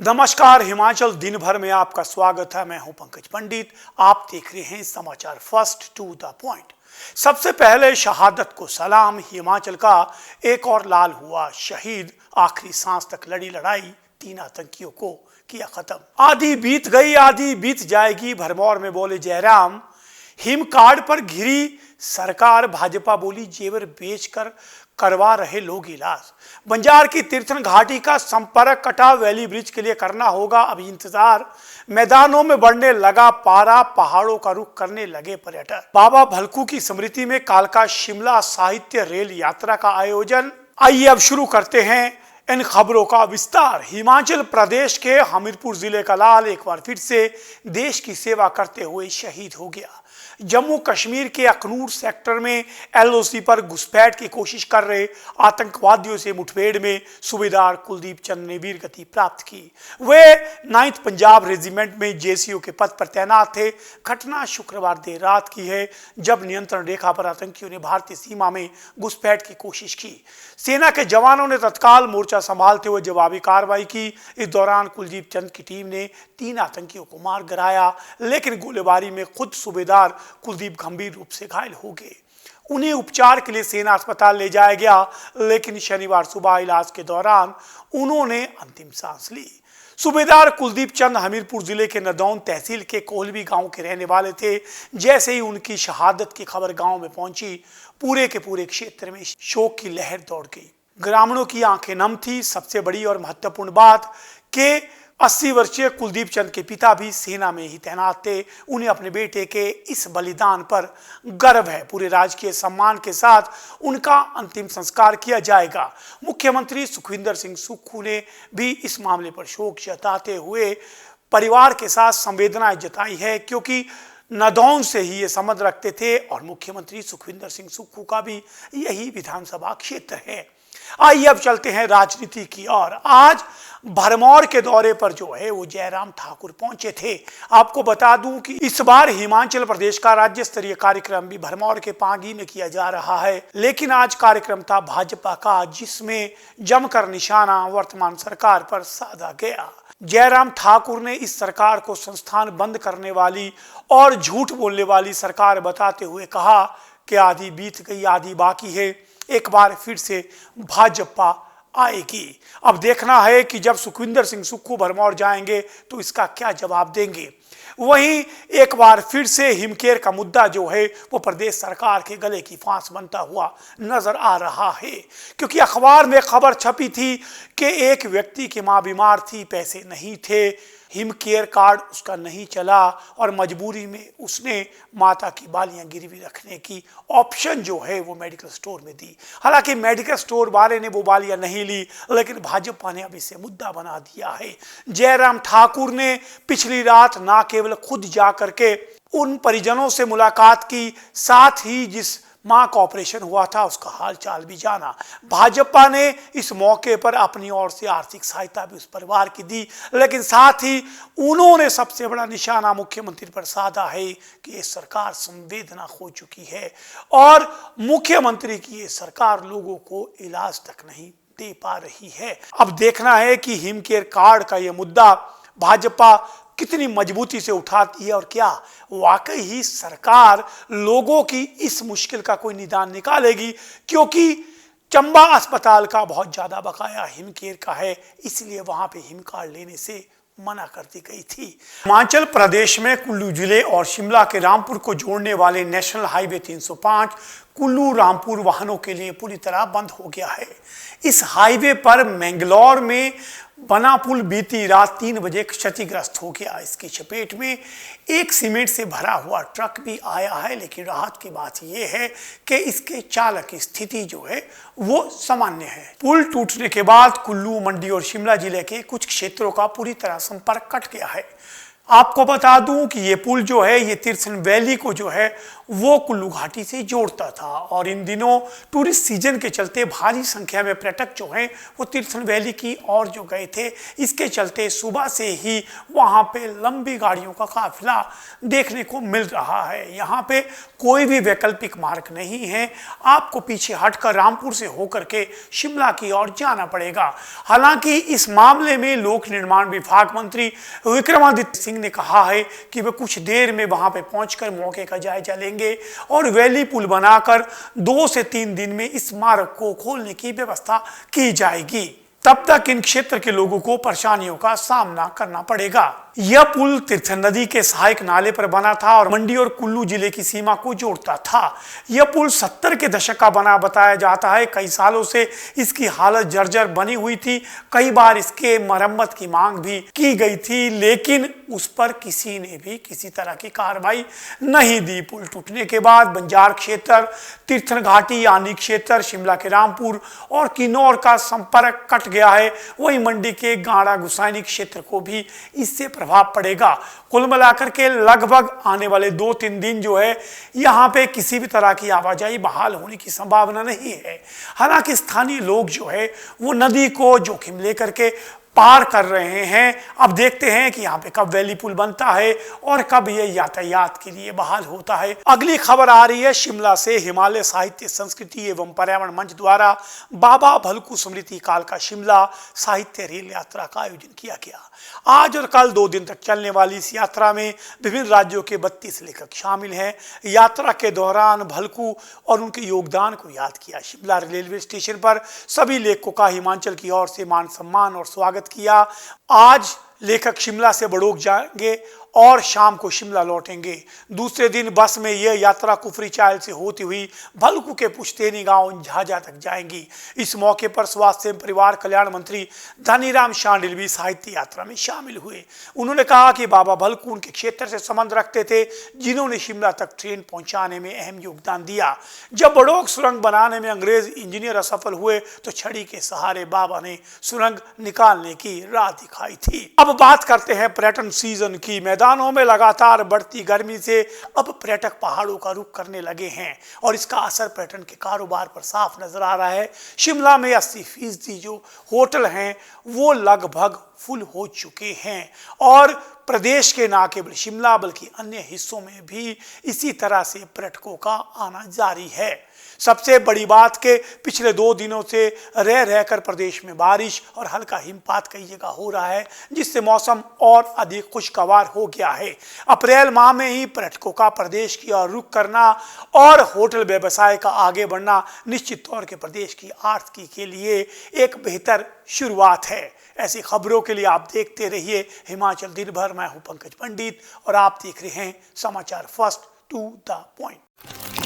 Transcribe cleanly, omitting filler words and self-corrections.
नमस्कार। हिमाचल दिन भर में आपका स्वागत है। मैं हूं पंकज पंडित। आप देख रहे हैं समाचार फर्स्ट टू द पॉइंट। सबसे पहले शहादत को सलाम। हिमाचल का एक और लाल हुआ शहीद। आखिरी सांस तक लड़ी लड़ाई, 3 आतंकियों को किया खत्म। आधी बीत गई, आधी बीत जाएगी, भरमौर में बोले जयराम। हिमकार्ड पर घिरी सरकार, भाजपा बोली जेवर बेचकर करवा रहे लोग इलाज। बंजार की तीर्थन घाटी का संपर्क कटा, वैली ब्रिज के लिए करना होगा अभी इंतजार। मैदानों में बढ़ने लगा पारा, पहाड़ों का रुख करने लगे पर्यटक। बाबा भलकू की स्मृति में कालका शिमला साहित्य रेल यात्रा का आयोजन। आइए अब शुरू करते हैं इन खबरों का विस्तार। हिमाचल प्रदेश के हमीरपुर जिले का लाल एक बार फिर से देश की सेवा करते हुए शहीद हो गया। जम्मू कश्मीर के अखनूर सेक्टर में एलओसी पर घुसपैठ की कोशिश कर रहे आतंकवादियों से मुठभेड़ में सूबेदार कुलदीप चंद ने वीरगति प्राप्त की। वे 9th पंजाब रेजिमेंट में जेसीओ के पद पर तैनात थे। घटना शुक्रवार देर रात की है, जब नियंत्रण रेखा पर आतंकियों ने भारतीय सीमा में घुसपैठ की कोशिश की। सेना के जवानों ने तत्काल मोर्चा संभालते हुए जवाबी कार्रवाई की। इस दौरान कुलदीप चंद की टीम ने 3 आतंकियों को मार गिराया, लेकिन गोलीबारी में खुद सूबेदार कुलदीप गंभीर रूप से घायल हो गए। उन्हें उपचार के लिए सेना अस्पताल ले जाया गया, लेकिन शनिवार सुबह इलाज के दौरान उन्होंने अंतिम सांस ली। सूबेदार कुलदीप चंद हमीरपुर जिले के नदौन तहसील के कोलवी गांव के रहने वाले थे। जैसे ही उनकी शहादत की खबर गांव में पहुंची, पूरे के पूरे क्षेत्र में शोक की लहर दौड़ गई। ग्रामीणों की आंखें नम थी। सबसे बड़ी और महत्वपूर्ण बात कि 80 वर्षीय कुलदीप चंद के पिता भी सेना में ही तैनात थे। उन्हें अपने बेटे के इस बलिदान पर गर्व है। पूरे राजकीय सम्मान के साथ उनका अंतिम संस्कार किया जाएगा। मुख्यमंत्री सुखविंदर सिंह सुक्खू ने भी इस मामले पर शोक जताते हुए परिवार के साथ संवेदनाएं जताई है, क्योंकि नदौन से ही ये संबंध रखते थे और मुख्यमंत्री सुखविंदर सिंह सुक्खू का भी यही विधानसभा क्षेत्र है। आइए अब चलते हैं राजनीति की ओर। आज भरमौर के दौरे पर जो है वो जयराम ठाकुर पहुंचे थे। आपको बता दूं कि इस बार हिमाचल प्रदेश का राज्य स्तरीय कार्यक्रम भी भरमौर के पांगी में किया जा रहा है, लेकिन आज कार्यक्रम था भाजपा का, जिसमें जमकर निशाना वर्तमान सरकार पर साधा गया। जयराम ठाकुर ने इस सरकार को संस्थान बंद करने वाली और झूठ बोलने वाली सरकार बताते हुए कहा कि आधी बीत गई, आधी बाकी है, एक बार फिर से भाजपा आएगी। अब देखना है कि जब सुखविंदर सिंह सुक्खू भरमौर जाएंगे तो इसका क्या जवाब देंगे। वहीं एक बार फिर से हिमकेयर का मुद्दा जो है वो प्रदेश सरकार के गले की फांस बनता हुआ नजर आ रहा है, क्योंकि अखबार में खबर छपी थी कि एक व्यक्ति की मां बीमार थी, पैसे नहीं थे, हिमकेयर कार्ड उसका नहीं चला और मजबूरी में उसने माता की बालियां गिरवी रखने की ऑप्शन जो है वो मेडिकल स्टोर में दी। हालांकि मेडिकल स्टोर वाले ने वो बालियां नहीं ली, लेकिन भाजपा ने अब इसे मुद्दा बना दिया है। जयराम ठाकुर ने पिछली रात ना केवल खुद जा करके उन परिजनों से मुलाकात की, साथ ही जिस मां का ऑपरेशन हुआ था उसका हाल चाल भी जाना। भाजपा ने इस मौके पर अपनी ओर से आर्थिक सहायता भी उस परिवार की दी, लेकिन साथ ही उन्होंने सबसे बड़ा निशाना मुख्यमंत्री पर साधा है कि ये सरकार संवेदना खो चुकी है और मुख्यमंत्री की ये सरकार लोगों को इलाज तक नहीं दे पा रही है। अब देखना है कि हिमकेयर कार्ड का ये मुद्दा भाजपा कितनी मजबूती से उठाती है और क्या वाकई ही सरकार लोगों की इस मुश्किल का कोई निदान निकालेगी, क्योंकि चंबा अस्पताल का बहुत ज्यादा बकाया हिमकेयर का है, इसलिए वहां पे हिम कार्ड लेने से मना कर दी गई थी। हिमाचल प्रदेश में कुल्लू जिले और शिमला के रामपुर को जोड़ने वाले नेशनल हाईवे 305 कुल्लू रामपुर वाहनों के लिए पूरी तरह बंद हो गया है। इस हाईवे पर मैंगलोर में बना पुल बीती रात 3 बजे क्षतिग्रस्त हो गया। इसकी चपेट में एक सीमेंट से भरा हुआ ट्रक भी आया है, लेकिन राहत की बात यह है कि इसके चालक की स्थिति जो है वो सामान्य है। पुल टूटने के बाद कुल्लू, मंडी और शिमला जिले के कुछ क्षेत्रों का पूरी तरह संपर्क कट गया है। आपको बता दूं कि ये पुल जो है ये तीर्थन वैली को जो है वो कुल्लू घाटी से जोड़ता था। और इन दिनों टूरिस्ट सीजन के चलते भारी संख्या में पर्यटक जो हैं वो तीर्थन वैली की ओर जो गए थे। इसके चलते सुबह से ही वहाँ पे लंबी गाड़ियों का काफिला देखने को मिल रहा है। यहाँ पे कोई भी वैकल्पिक मार्ग नहीं है, आपको पीछे हटकर रामपुर से होकर के शिमला की ओर जाना पड़ेगा। हालांकि इस मामले में लोक निर्माण विभाग मंत्री विक्रमादित्य सिंह ने कहा है कि वे कुछ देर में वहां पे पहुंचकर मौके का जायजा लेंगे और वैली पुल बनाकर 2 से 3 दिन में इस मार्ग को खोलने की व्यवस्था की जाएगी। तब तक इन क्षेत्र के लोगों को परेशानियों का सामना करना पड़ेगा। यह पुल तीर्थन नदी के सहायक नाले पर बना था और मंडी और कुल्लू जिले की सीमा को जोड़ता था। यह पुल 70 के दशक का बना बताया जाता है। कई सालों से इसकी हालत जर्जर बनी हुई थी। कई बार इसके मरम्मत की मांग भी की गई थी, लेकिन उस पर किसी ने भी किसी तरह की कार्रवाई नहीं दी। पुल टूटने के बाद बंजार क्षेत्र, तीर्थन घाटी, आनी क्षेत्र, शिमला के रामपुर और किन्नौर का संपर्क कट गया है। वहीं मंडी के गाड़ा गुसाइनी क्षेत्र को भी इससे प्रभाव पड़ेगा। कुल मिलाकर के लगभग आने वाले 2-3 दिन जो है यहाँ पे किसी भी तरह की आवाजाही बहाल होने की संभावना नहीं है। हालांकि स्थानीय लोग जो है वो नदी को जोखिम लेकर के पार कर रहे हैं। अब देखते हैं कि यहाँ पे कब वैली पुल बनता है और कब ये यातायात के लिए बहाल होता है। अगली खबर आ रही है शिमला से। हिमालय साहित्य संस्कृति एवं पर्यावरण मंच द्वारा बाबा भलकू स्मृति काल का शिमला साहित्य रेल यात्रा का आयोजन किया गया। आज और कल 2 दिन तक चलने वाली इस यात्रा में विभिन्न राज्यों के 32 लेखक शामिल हैं। यात्रा के दौरान भलकू और उनके योगदान को याद किया। शिमला रेलवे स्टेशन पर सभी लेखकों का हिमाचल की ओर से मान सम्मान और स्वागत किया। आज लेखक शिमला से बड़ोग जाएंगे और शाम को शिमला लौटेंगे। दूसरे दिन बस में यह यात्रा कुफरी चायल से होती हुई भलकू के पुश्तैनी गांव झाझा तक जाएंगी। इस मौके पर स्वास्थ्य एवं परिवार कल्याण मंत्री धनीराम शांडिल भी साहित्य यात्रा में शामिल हुए। उन्होंने कहा कि बाबा भलकू उनके क्षेत्र से संबंध रखते थे, जिन्होंने शिमला तक ट्रेन पहुंचाने में अहम योगदान दिया। जब बड़ोग सुरंग बनाने में अंग्रेज इंजीनियर असफल हुए तो छड़ी के सहारे बाबा ने सुरंग निकालने की राह दिखाई थी। अब बात करते हैं पर्यटन सीजन की। मैदानों में लगातार बढ़ती गर्मी से अब पर्यटक पहाड़ों का रुख करने लगे हैं और इसका असर पर्यटन के कारोबार पर साफ नजर आ रहा है। शिमला में 80% जो होटल हैं वो लगभग फुल हो चुके हैं और प्रदेश के न केवल शिमला बल्कि अन्य हिस्सों में भी इसी तरह से पर्यटकों का आना जारी है। सबसे बड़ी बात के पिछले 2 दिनों से रहकर प्रदेश में बारिश और हल्का हिमपात कई जगह हो रहा है, जिससे मौसम और अधिक खुशगवार हो गया है। अप्रैल माह में ही पर्यटकों का प्रदेश की ओर रुख करना और होटल व्यवसाय का आगे बढ़ना निश्चित तौर के प्रदेश की आर्थिकी के लिए एक बेहतर शुरुआत है। ऐसी खबरों के लिए आप देखते रहिए हिमाचल दिन भर। मैं हूं पंकज पंडित और आप देख रहे हैं समाचार फर्स्ट टू द पॉइंट।